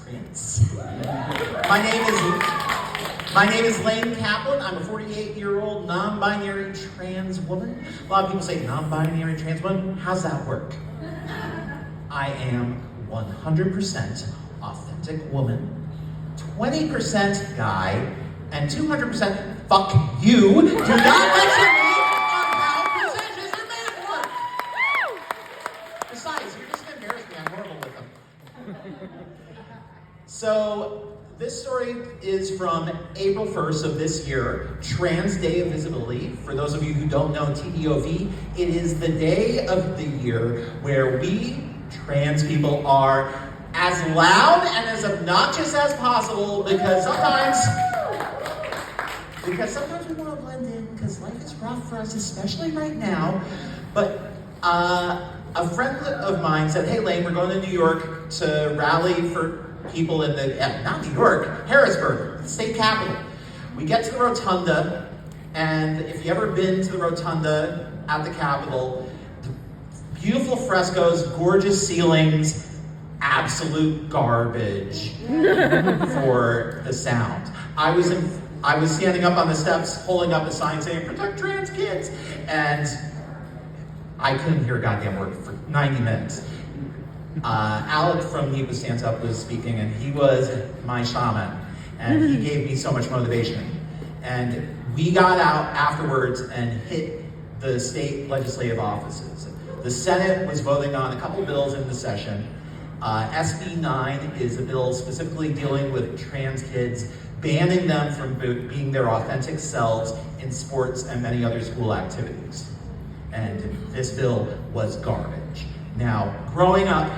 Prince. My name is Lain Kaplan. I'm a 48-year-old non-binary trans woman. A lot of people say non-binary trans woman. How's that work? I am 100% authentic woman, 20% guy, and 200% fuck you. Do not lecture me on how percentages are made at work. Besides, you're just gonna embarrass me. I'm horrible with them. So, this story is from April 1st of this year, Trans Day of Visibility. For those of you who don't know TDOV, it is the day of the year where we trans people are as loud and as obnoxious as possible because sometimes we want to blend in because life is rough for us, especially right now. But a friend of mine said, hey Lain, we're going to New York to rally for people in the, not New York, Harrisburg, the state capital. We get to the rotunda, and if you've ever been to the rotunda at the Capitol, beautiful frescoes, gorgeous ceilings, absolute garbage for the sound. I was standing up on the steps, holding up a sign saying, protect trans kids, and I couldn't hear a goddamn word for 90 minutes. Alec from Nipa Stands Up was speaking, and he was my shaman, and he gave me so much motivation. And we got out afterwards and hit the state legislative offices. The Senate was voting on a couple bills in the session. SB 9 is a bill specifically dealing with trans kids, banning them from being their authentic selves in sports and many other school activities. And this bill was garbage. Now, growing up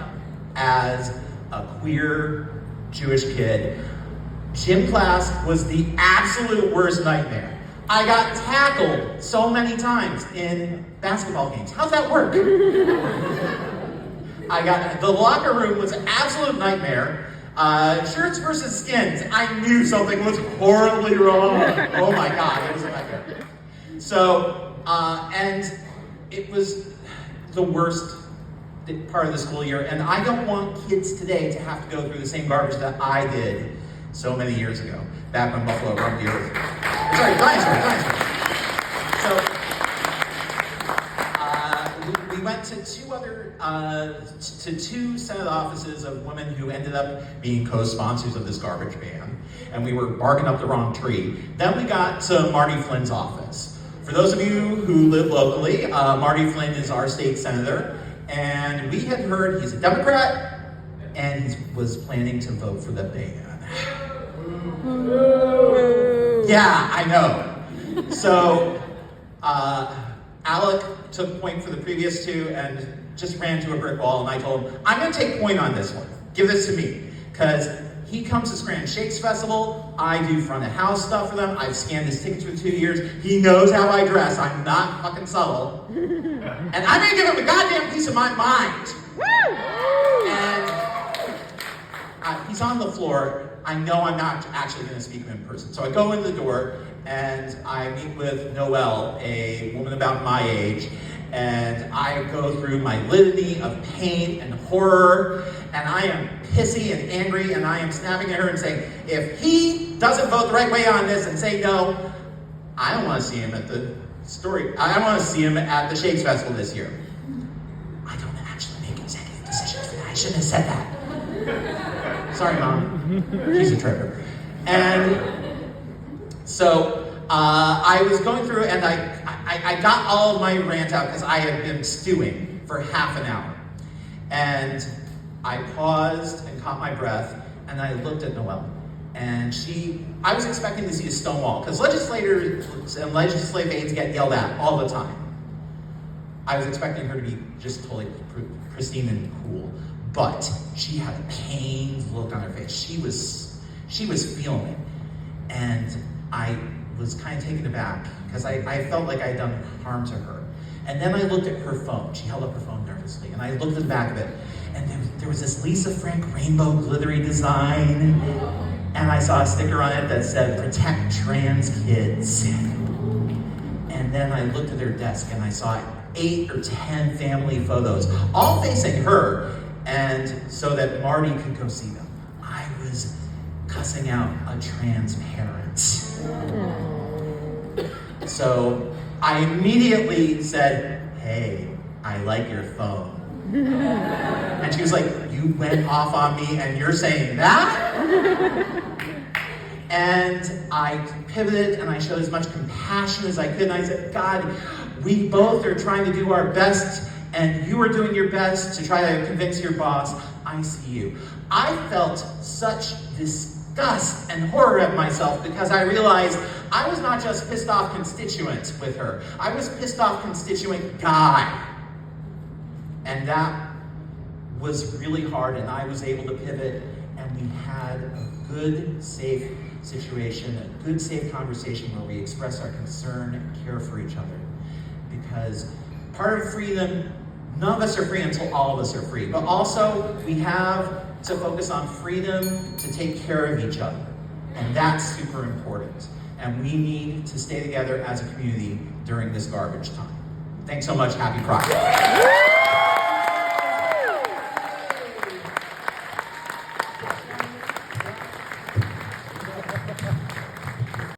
as a queer Jewish kid, gym class was the absolute worst nightmare. I got tackled so many times in basketball games. How's that work? The locker room was an absolute nightmare. Shirts versus skins. I knew something was horribly wrong. Oh my God, it was a nightmare. So, and it was the worst part of the school year, and I don't want kids today to have to go through the same garbage that I did so many years ago, back when Buffalo roamed the earth. Sorry, dinosaur. So, we went to two Senate offices of women who ended up being co-sponsors of this garbage ban, and we were barking up the wrong tree. Then we got to Marty Flynn's office. For those of you who live locally, Marty Flynn is our state senator, and we had heard he's a Democrat, and he was planning to vote for the ban. Yeah, I know. So, Alec took point for the previous two and just ran to a brick wall, and I told him, I'm gonna take point on this one. Give this to me. Because he comes to Scranton Shakes Festival, I do front of house stuff for them, I've scanned his tickets for 2 years, he knows how I dress, I'm not fucking subtle. And I'm gonna give him a goddamn piece of my mind. And he's on the floor. I know I'm not actually going to speak to him in person. So I go in the door and I meet with Noelle, a woman about my age, and I go through my litany of pain and horror, and I am pissy and angry, and I am snapping at her and saying, if he doesn't vote the right way on this and say no, I don't want to see him at the I don't want to see him at the Shakes Festival this year. I don't actually make executive decisions for that. I shouldn't have said that. Sorry, Mom. She's a trigger. And so I was going through, and I got all of my rant out because I had been stewing for half an hour. And I paused and caught my breath, and I looked at Noelle. And I was expecting to see a stonewall, because legislators and legislative aides get yelled at all the time. I was expecting her to be just totally pristine and cool, but she had a pained look on her face. She was feeling it, and I was kind of taken aback, because I felt like I had done harm to her. And then I looked at her phone. She held up her phone nervously, and I looked at the back of it, and there was this Lisa Frank rainbow glittery design, and I saw a sticker on it that said, protect trans kids. And then I looked at her desk, and I saw 8 or 10 family photos, all facing her, and so that Marty could go see them. I cussing out a trans parent. So I immediately said, "Hey, I like your phone." And she was like, "You went off on me and you're saying that?" And I pivoted and I showed as much compassion as I could. And I said, "God, we both are trying to do our best and you are doing your best to try to convince your boss. I see you." I felt such disgust and horror of myself because I realized I was not just pissed off constituent with her. I was pissed off constituent guy. And that was really hard, and I was able to pivot, and we had a good, safe situation, a good, safe conversation where we express our concern and care for each other. Because part of freedom, none of us are free until all of us are free. But also, we have to focus on freedom to take care of each other. And that's super important. And we need to stay together as a community during this garbage time. Thanks so much. Happy Pride.